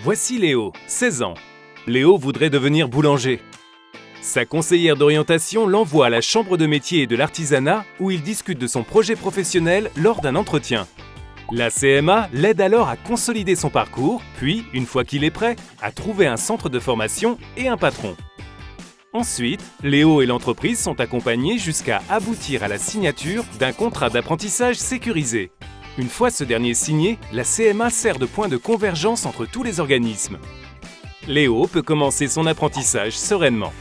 Voici Léo, 16 ans. Léo voudrait devenir boulanger. Sa conseillère d'orientation l'envoie à la chambre de métier et de l'artisanat où il discute de son projet professionnel lors d'un entretien. La CMA l'aide alors à consolider son parcours, puis, une fois qu'il est prêt, à trouver un centre de formation et un patron. Ensuite, Léo et l'entreprise sont accompagnés jusqu'à aboutir à la signature d'un contrat d'apprentissage sécurisé. Une fois ce dernier signé, la CMA sert de point de convergence entre tous les organismes. Léo peut commencer son apprentissage sereinement.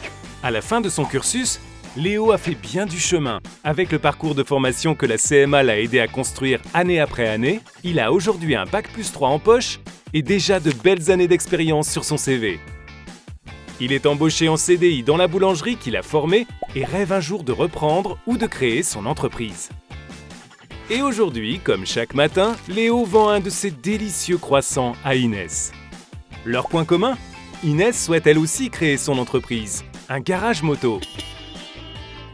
À la fin de son cursus, Léo a fait bien du chemin. Avec le parcours de formation que la CMA l'a aidé à construire année après année, il a aujourd'hui un Bac+3 en poche et déjà de belles années d'expérience sur son CV. Il est embauché en CDI dans la boulangerie qu'il a formée et rêve un jour de reprendre ou de créer son entreprise. Et aujourd'hui, comme chaque matin, Léo vend un de ses délicieux croissants à Inès. Leur point commun ? Inès souhaite elle aussi créer son entreprise, un garage moto.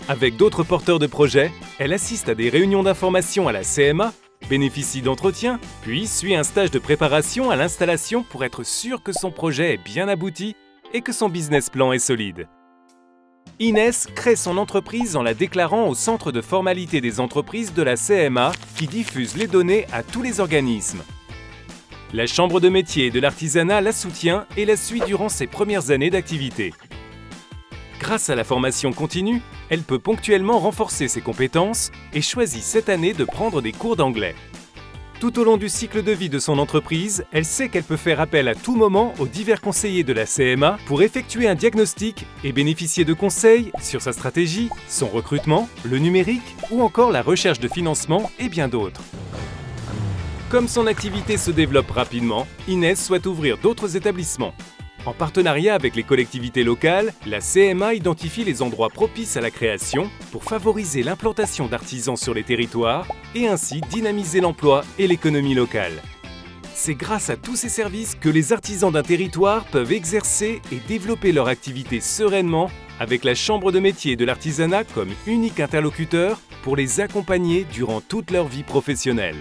Avec d'autres porteurs de projets, elle assiste à des réunions d'information à la CMA, bénéficie d'entretiens, puis suit un stage de préparation à l'installation pour être sûr que son projet est bien abouti et que son business plan est solide. Inès crée son entreprise en la déclarant au Centre de formalité des entreprises de la CMA qui diffuse les données à tous les organismes. La Chambre de métier et de l'artisanat la soutient et la suit durant ses premières années d'activité. Grâce à la formation continue, elle peut ponctuellement renforcer ses compétences et choisit cette année de prendre des cours d'anglais. Tout au long du cycle de vie de son entreprise, elle sait qu'elle peut faire appel à tout moment aux divers conseillers de la CMA pour effectuer un diagnostic et bénéficier de conseils sur sa stratégie, son recrutement, le numérique ou encore la recherche de financement et bien d'autres. Comme son activité se développe rapidement, Inès souhaite ouvrir d'autres établissements. En partenariat avec les collectivités locales, la CMA identifie les endroits propices à la création pour favoriser l'implantation d'artisans sur les territoires et ainsi dynamiser l'emploi et l'économie locale. C'est grâce à tous ces services que les artisans d'un territoire peuvent exercer et développer leur activité sereinement avec la Chambre de métier et de l'artisanat comme unique interlocuteur pour les accompagner durant toute leur vie professionnelle.